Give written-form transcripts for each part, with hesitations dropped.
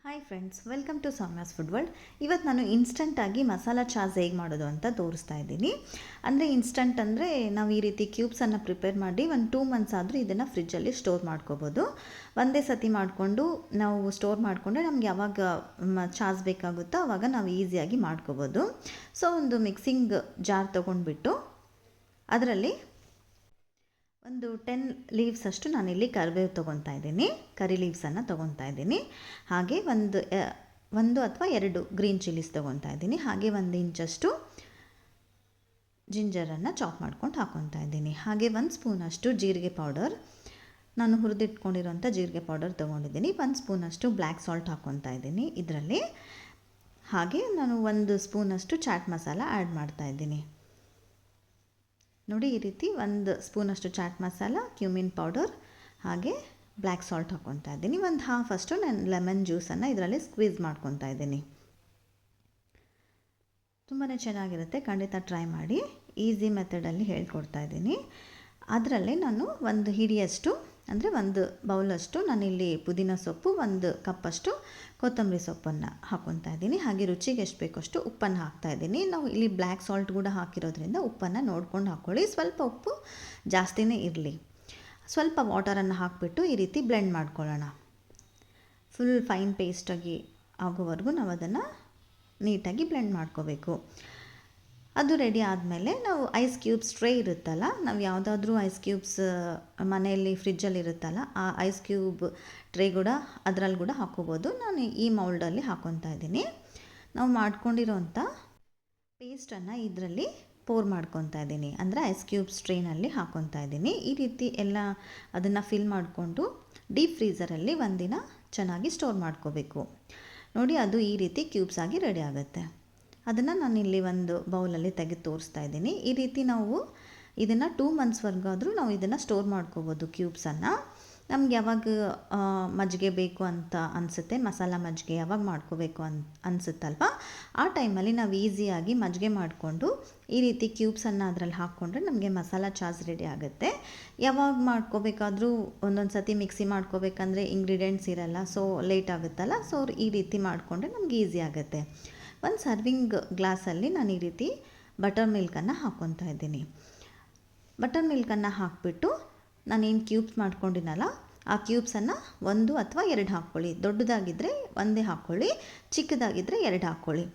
Hi friends, welcome to Soumya's food world. ಇವತ್ತು ನಾನು ಇನ್ಸ್ಟಂಟಾಗಿ masala Chas ಹೇಗೆ ಮಾಡೋದು ಅಂತ ತೋರಿಸ್ತಾ ಇದ್ದೀನಿ. ಅಂದರೆ ಇನ್ಸ್ಟಂಟ್ ಅಂದರೆ ನಾವು ಈ ರೀತಿ ಕ್ಯೂಬ್ಸನ್ನು ಪ್ರಿಪೇರ್ ಮಾಡಿ ಒಂದು 2 ಮಂತ್ಸ್ ಆದರೂ ಇದನ್ನು ಫ್ರಿಜ್ಜಲ್ಲಿ ಸ್ಟೋರ್ ಮಾಡ್ಕೋಬೋದು. ಒಂದೇ ಸತಿ ಮಾಡಿಕೊಂಡು ನಾವು ಸ್ಟೋರ್ ಮಾಡಿಕೊಂಡ್ರೆ ನಮ್ಗೆ ಯಾವಾಗ ಚಾಸ್ ಬೇಕಾಗುತ್ತೋ ಆವಾಗ ನಾವು ಈಸಿಯಾಗಿ ಮಾಡ್ಕೋಬೋದು. ಸೊ ಒಂದು ಮಿಕ್ಸಿಂಗ್ ಜಾರ್ ತೊಗೊಂಡ್ಬಿಟ್ಟು ಅದರಲ್ಲಿ ಒಂದು 10 ಲೀವ್ಸ್ ಅಷ್ಟು ನಾನಿಲ್ಲಿ ಕರಿಬೇವು ತೊಗೊತಾ ಇದ್ದೀನಿ, ಕರಿ ಲೀವ್ಸನ್ನು ತೊಗೊತಾ ಇದ್ದೀನಿ. ಹಾಗೆ ಒಂದು ಅಥವಾ 2 ಗ್ರೀನ್ ಚಿಲ್ಲೀಸ್ ತೊಗೊತಾ ಇದ್ದೀನಿ. ಹಾಗೆ 1 ಇಂಚಷ್ಟು ಜಿಂಜರನ್ನು ಚಾಪ್ ಮಾಡ್ಕೊಂಡು ಹಾಕ್ಕೊತಾ ಇದ್ದೀನಿ. ಹಾಗೆ 1 ಸ್ಪೂನಷ್ಟು ಜೀರಿಗೆ ಪೌಡರ್, ನಾನು ಹುರಿದಿಟ್ಕೊಂಡಿರೋಂಥ ಜೀರಿಗೆ ಪೌಡರ್ ತೊಗೊಂಡಿದ್ದೀನಿ. 1 ಸ್ಪೂನಷ್ಟು ಬ್ಲ್ಯಾಕ್ ಸಾಲ್ಟ್ ಹಾಕ್ಕೊತಾ ಇದ್ದೀನಿ ಇದರಲ್ಲಿ. ಹಾಗೆ ನಾನು 1 ಸ್ಪೂನಷ್ಟು ಚಾಟ್ ಮಸಾಲ ಆ್ಯಡ್ ಮಾಡ್ತಾ ಇದ್ದೀನಿ. ನೋಡಿ, ಈ ರೀತಿ 1 ಸ್ಪೂನಷ್ಟು ಚಾಟ್ ಮಸಾಲ, ಕ್ಯೂಮಿನ್ ಪೌಡರ್ ಹಾಗೆ ಬ್ಲ್ಯಾಕ್ ಸಾಲ್ಟ್ ಹಾಕ್ಕೊತಾ ಇದ್ದೀನಿ. ಒಂದು ಹಾಫಷ್ಟು ನಾನು ಲೆಮನ್ ಜ್ಯೂಸನ್ನು ಇದರಲ್ಲಿ ಸ್ಕ್ವೀಸ್ ಮಾಡ್ಕೊತಾ ಇದ್ದೀನಿ. ತುಂಬಾ ಚೆನ್ನಾಗಿರುತ್ತೆ, ಖಂಡಿತ ಟ್ರೈ ಮಾಡಿ. ಈಸಿ ಮೆಥಡಲ್ಲಿ ಹೇಳ್ಕೊಡ್ತಾ ಇದ್ದೀನಿ. ಅದರಲ್ಲೇ ನಾನು ಒಂದು ಹಿಡಿಯಷ್ಟು ಅಂದರೆ 1 ಬೌಲಷ್ಟು ನಾನಿಲ್ಲಿ ಪುದೀನ ಸೊಪ್ಪು, 1 ಕಪ್ಪಷ್ಟು ಕೊತ್ತಂಬರಿ ಸೊಪ್ಪನ್ನು ಹಾಕ್ಕೊತಾ ಇದ್ದೀನಿ. ಹಾಗೆ ರುಚಿಗೆ ಎಷ್ಟು ಬೇಕಷ್ಟು ಉಪ್ಪನ್ನು ಹಾಕ್ತಾಯಿದ್ದೀನಿ. ನಾವು ಇಲ್ಲಿ ಬ್ಲ್ಯಾಕ್ ಸಾಲ್ಟ್ ಕೂಡ ಹಾಕಿರೋದ್ರಿಂದ ಉಪ್ಪನ್ನು ನೋಡ್ಕೊಂಡು ಹಾಕ್ಕೊಳ್ಳಿ. ಸ್ವಲ್ಪ ಉಪ್ಪು ಜಾಸ್ತಿನೇ ಇರಲಿ. ಸ್ವಲ್ಪ ವಾಟರನ್ನು ಹಾಕಿಬಿಟ್ಟು ಈ ರೀತಿ ಬ್ಲೆಂಡ್ ಮಾಡ್ಕೊಳ್ಳೋಣ. ಫುಲ್ ಫೈನ್ ಪೇಸ್ಟಾಗಿ ಆಗೋವರೆಗೂ ನಾವು ಅದನ್ನು ನೀಟಾಗಿ ಬ್ಲೆಂಡ್ ಮಾಡ್ಕೋಬೇಕು. ಅದು ರೆಡಿ ಆದಮೇಲೆ ನಾವು ಐಸ್ ಕ್ಯೂಬ್ಸ್ ಟ್ರೇ ಇರುತ್ತಲ್ಲ, ನಾವು ಯಾವುದಾದ್ರೂ ಐಸ್ ಕ್ಯೂಬ್ಸ್ ಮನೆಯಲ್ಲಿ ಫ್ರಿಜ್ಜಲ್ಲಿ ಇರುತ್ತಲ್ಲ, ಆ ಐಸ್ ಕ್ಯೂಬ್ ಟ್ರೇ ಕೂಡ ಅದರಲ್ಲಿ ಕೂಡ ಹಾಕ್ಕೋಬೋದು. ನಾನು ಈ ಮೌಲ್ಡಲ್ಲಿ ಹಾಕ್ಕೊತಾ ಇದ್ದೀನಿ. ನಾವು ಮಾಡ್ಕೊಂಡಿರೋಂಥ ಪೇಸ್ಟನ್ನು ಇದರಲ್ಲಿ ಪೋರ್ ಮಾಡ್ಕೊತಾ ಇದ್ದೀನಿ, ಅಂದರೆ ಐಸ್ ಕ್ಯೂಬ್ಸ್ ಟ್ರೇನಲ್ಲಿ ಹಾಕ್ಕೊತಾ ಇದ್ದೀನಿ. ಈ ರೀತಿ ಎಲ್ಲ ಅದನ್ನು ಫಿಲ್ ಮಾಡಿಕೊಂಡು ಡೀಪ್ ಫ್ರೀಝರಲ್ಲಿ ಒಂದಿನ ಚೆನ್ನಾಗಿ ಸ್ಟೋರ್ ಮಾಡ್ಕೋಬೇಕು. ನೋಡಿ, ಅದು ಈ ರೀತಿ ಕ್ಯೂಬ್ಸ್ ಆಗಿ ರೆಡಿ ಆಗುತ್ತೆ. ಅದನ್ನು ನಾನಿಲ್ಲಿ ಒಂದು ಬೌಲಲ್ಲಿ ತೆಗೆದು ತೋರಿಸ್ತಾ ಇದ್ದೀನಿ. ಈ ರೀತಿ ನಾವು ಇದನ್ನು 2 ಮಂತ್ಸ್ವರೆಗಾದರೂ ನಾವು ಇದನ್ನು ಸ್ಟೋರ್ ಮಾಡ್ಕೋಬೋದು ಕ್ಯೂಬ್ಸನ್ನು. ನಮ್ಗೆ ಯಾವಾಗ ಮಜ್ಜಿಗೆ ಬೇಕು ಅಂತ ಅನಿಸುತ್ತೆ, ಮಸಾಲ ಮಜ್ಜಿಗೆ ಯಾವಾಗ ಮಾಡ್ಕೋಬೇಕು ಅನಿಸುತ್ತಲ್ವ, ಆ ಟೈಮಲ್ಲಿ ನಾವು ಈಸಿಯಾಗಿ ಮಜ್ಜಿಗೆ ಮಾಡಿಕೊಂಡು ಈ ರೀತಿ ಕ್ಯೂಬ್ಸನ್ನು ಅದರಲ್ಲಿ ಹಾಕ್ಕೊಂಡ್ರೆ ನಮಗೆ ಮಸಾಲ ಚಾಸ್ ರೆಡಿ ಆಗುತ್ತೆ. ಯಾವಾಗ ಮಾಡ್ಕೋಬೇಕಾದ್ರೂ ಒಂದೊಂದು ಸತಿ ಮಿಕ್ಸಿ ಮಾಡ್ಕೋಬೇಕಂದ್ರೆ ಇಂಗ್ರೀಡಿಯೆಂಟ್ಸ್ ಇರಲ್ಲ, ಸೊ ಲೇಟ್ ಆಗುತ್ತಲ್ಲ. ಸೊ ಈ ರೀತಿ ಮಾಡಿಕೊಂಡ್ರೆ ನಮ್ಗೆ ಈಸಿ ಆಗುತ್ತೆ. ಒಂದು ಸರ್ವಿಂಗ್ ಗ್ಲಾಸಲ್ಲಿ ನಾನು ಈ ರೀತಿ ಬಟರ್ ಮಿಲ್ಕನ್ನು ಹಾಕ್ಕೊತಾ ಇದ್ದೀನಿ. ಬಟರ್ ಮಿಲ್ಕನ್ನು ಹಾಕಿಬಿಟ್ಟು ನಾನೇನು ಕ್ಯೂಬ್ಸ್ ಮಾಡ್ಕೊಂಡಿನಲ್ಲ, ಆ ಕ್ಯೂಬ್ಸನ್ನು 1 ಅಥವಾ 2 ಹಾಕ್ಕೊಳ್ಳಿ. ದೊಡ್ಡದಾಗಿದ್ದರೆ 1 ಹಾಕ್ಕೊಳ್ಳಿ, ಚಿಕ್ಕದಾಗಿದ್ದರೆ 2 ಹಾಕ್ಕೊಳ್ಳಿ.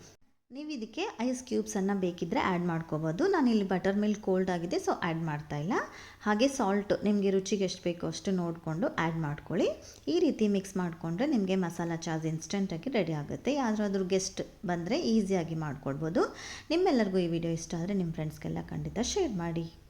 ನೀವು ಇದಕ್ಕೆ ಐಸ್ ಕ್ಯೂಬ್ಸನ್ನು ಬೇಕಿದ್ದರೆ ಆ್ಯಡ್ ಮಾಡ್ಕೋಬೋದು. ನಾನಿಲ್ಲಿ ಬಟರ್ ಮಿಲ್ಕ್ ಕೋಲ್ಡ್ ಆಗಿದೆ, ಸೊ ಆ್ಯಡ್ ಮಾಡ್ತಾಯಿಲ್ಲ. ಹಾಗೆ ಸಾಲ್ಟ್ ನಿಮಗೆ ರುಚಿಗೆ ಎಷ್ಟು ಬೇಕೋ ಅಷ್ಟು ನೋಡಿಕೊಂಡು ಆ್ಯಡ್ ಮಾಡ್ಕೊಳ್ಳಿ. ಈ ರೀತಿ ಮಿಕ್ಸ್ ಮಾಡಿಕೊಂಡ್ರೆ ನಿಮಗೆ ಮಸಾಲ ಚಾಸ್ ಇನ್ಸ್ಟೆಂಟಾಗಿ ರೆಡಿ ಆಗುತ್ತೆ. ಯಾರಾದರೂ ಗೆಸ್ಟ್ ಬಂದರೆ ಈಸಿಯಾಗಿ ಮಾಡಿಕೊಡ್ಬೋದು. ನಿಮ್ಮೆಲ್ಲರಿಗೂ ಈ ವಿಡಿಯೋ ಇಷ್ಟ ಆದರೆ ನಿಮ್ಮ ಫ್ರೆಂಡ್ಸ್ಗೆಲ್ಲ ಖಂಡಿತ ಶೇರ್ ಮಾಡಿ.